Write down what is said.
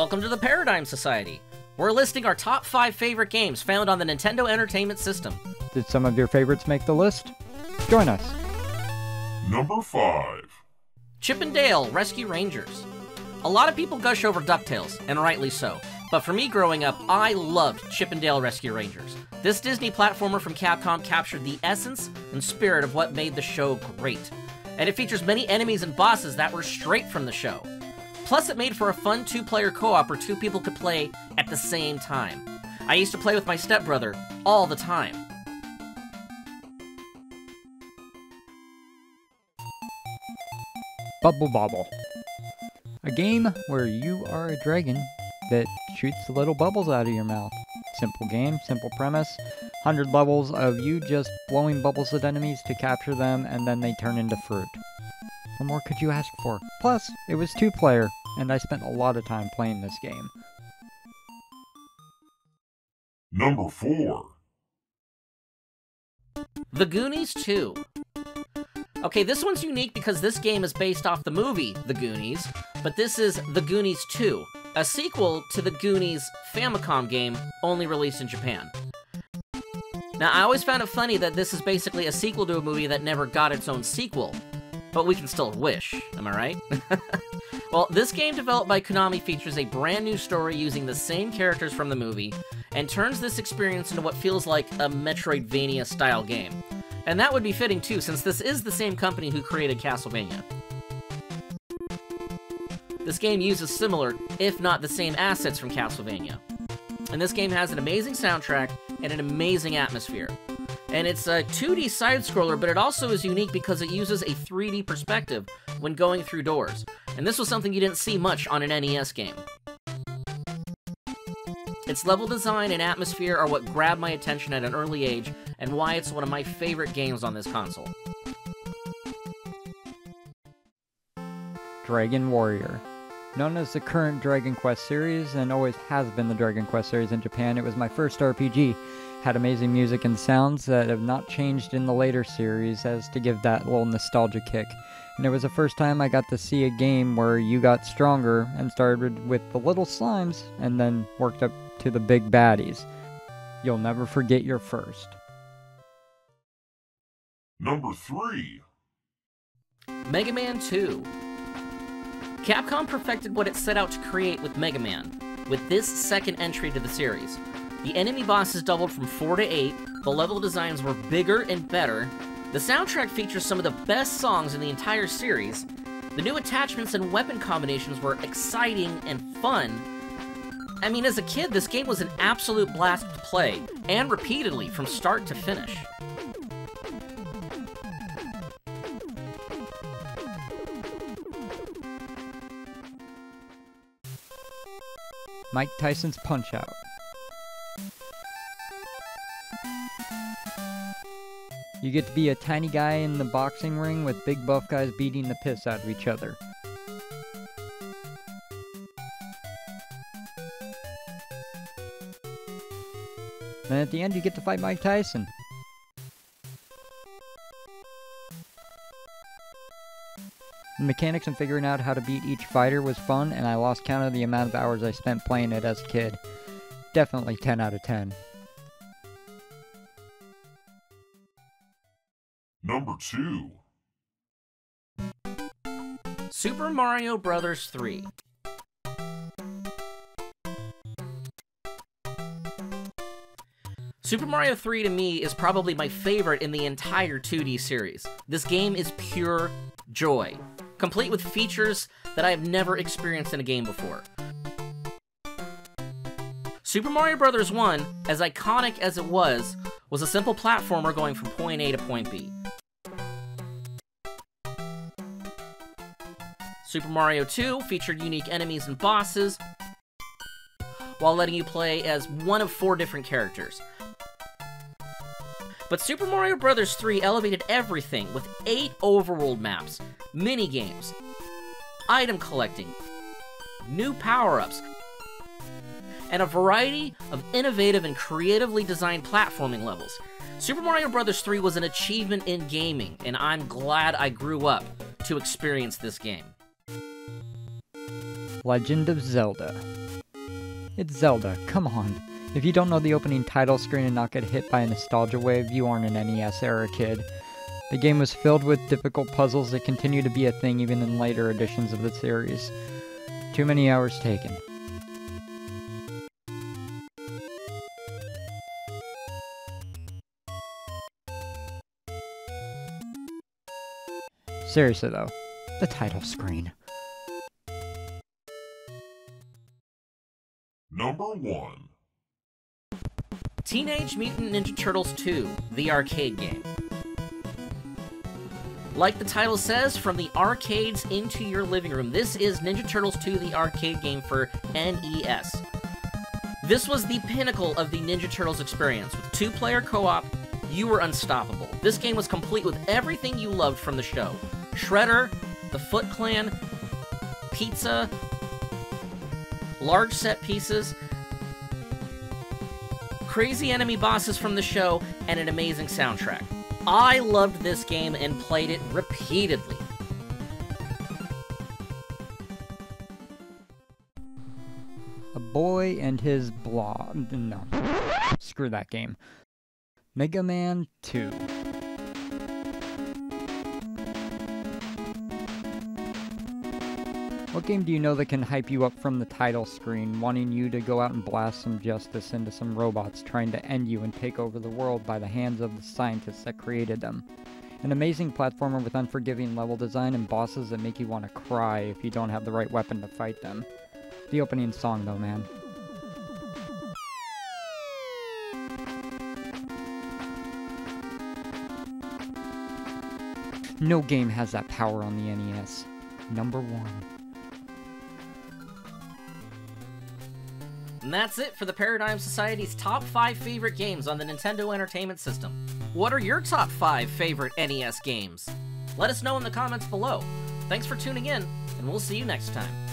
Welcome to the Paradigm Society. We're listing our top 5 favorite games found on the Nintendo Entertainment System. Did some of your favorites make the list? Join us. Number 5. Chip 'n Dale Rescue Rangers. A lot of people gush over DuckTales, and rightly so. But for me growing up, I loved Chip 'n Dale Rescue Rangers. This Disney platformer from Capcom captured the essence and spirit of what made the show great. And it features many enemies and bosses that were straight from the show. Plus, it made for a fun 2-player co-op where 2 people could play at the same time. I used to play with my stepbrother all the time. Bubble Bobble. A game where you are a dragon that shoots little bubbles out of your mouth. Simple game, simple premise. 100 levels of you just blowing bubbles at enemies to capture them, and then they turn into fruit. What more could you ask for? Plus, it was 2-player, and I spent a lot of time playing this game. Number 4. The Goonies 2. Okay, this one's unique because this game is based off the movie The Goonies, but this is The Goonies 2, a sequel to the Goonies Famicom game, only released in Japan. Now, I always found it funny that this is basically a sequel to a movie that never got its own sequel, but we can still wish, am I right? Well, this game developed by Konami features a brand new story using the same characters from the movie, and turns this experience into what feels like a Metroidvania-style game. And that would be fitting too, since this is the same company who created Castlevania. This game uses similar, if not the same assets from Castlevania. And this game has an amazing soundtrack and an amazing atmosphere. And it's a 2D side-scroller, but it also is unique because it uses a 3D perspective when going through doors. And this was something you didn't see much on an NES game. Its level design and atmosphere are what grabbed my attention at an early age, and why it's one of my favorite games on this console. Dragon Warrior. Known as the current Dragon Quest series, and always has been the Dragon Quest series in Japan, it was my first RPG. Had amazing music and sounds that have not changed in the later series as to give that little nostalgia kick. And it was the first time I got to see a game where you got stronger and started with the little slimes and then worked up to the big baddies. You'll never forget your first. Number 3. Mega Man 2. Capcom perfected what it set out to create with Mega Man, with this second entry to the series. The enemy bosses doubled from 4 to 8, the level designs were bigger and better, the soundtrack features some of the best songs in the entire series, the new attachments and weapon combinations were exciting and fun. I mean, as a kid, this game was an absolute blast to play, and repeatedly, from start to finish. Mike Tyson's Punch-Out! You get to be a tiny guy in the boxing ring with big buff guys beating the piss out of each other. And at the end you get to fight Mike Tyson. The mechanics and figuring out how to beat each fighter was fun, and I lost count of the amount of hours I spent playing it as a kid. Definitely 10 out of 10. Number 2. Super Mario Bros. 3. Super Mario 3 to me is probably my favorite in the entire 2D series. This game is pure joy, complete with features that I have never experienced in a game before. Super Mario Bros. 1, as iconic as it was a simple platformer going from point A to point B. Super Mario 2 featured unique enemies and bosses, while letting you play as one of 4 different characters. But Super Mario Bros. 3 elevated everything with 8 overworld maps, mini-games, item collecting, new power-ups, and a variety of innovative and creatively designed platforming levels. Super Mario Bros. 3 was an achievement in gaming, and I'm glad I grew up to experience this game. Legend of Zelda. It's Zelda, come on. If you don't know the opening title screen and not get hit by a nostalgia wave, you aren't an NES era kid. The game was filled with difficult puzzles that continue to be a thing even in later editions of the series. Too many hours taken. Seriously though, the title screen. Number 1. Teenage Mutant Ninja Turtles 2, the arcade game. Like the title says, from the arcades into your living room, this is Ninja Turtles 2, the arcade game for NES. This was the pinnacle of the Ninja Turtles experience. With 2-player co-op, you were unstoppable. This game was complete with everything you loved from the show. Shredder, the Foot Clan, pizza, large set pieces, crazy enemy bosses from the show, and an amazing soundtrack. I loved this game and played it repeatedly. A boy and his blob. No. Screw that game. Mega Man 2. What game do you know that can hype you up from the title screen, wanting you to go out and blast some justice into some robots trying to end you and take over the world by the hands of the scientists that created them? An amazing platformer with unforgiving level design and bosses that make you want to cry if you don't have the right weapon to fight them. The opening song though, man. No game has that power on the NES. Number 1. And that's it for the Paradigm Society's top 5 favorite games on the Nintendo Entertainment System. What are your top 5 favorite NES games? Let us know in the comments below. Thanks for tuning in, and we'll see you next time.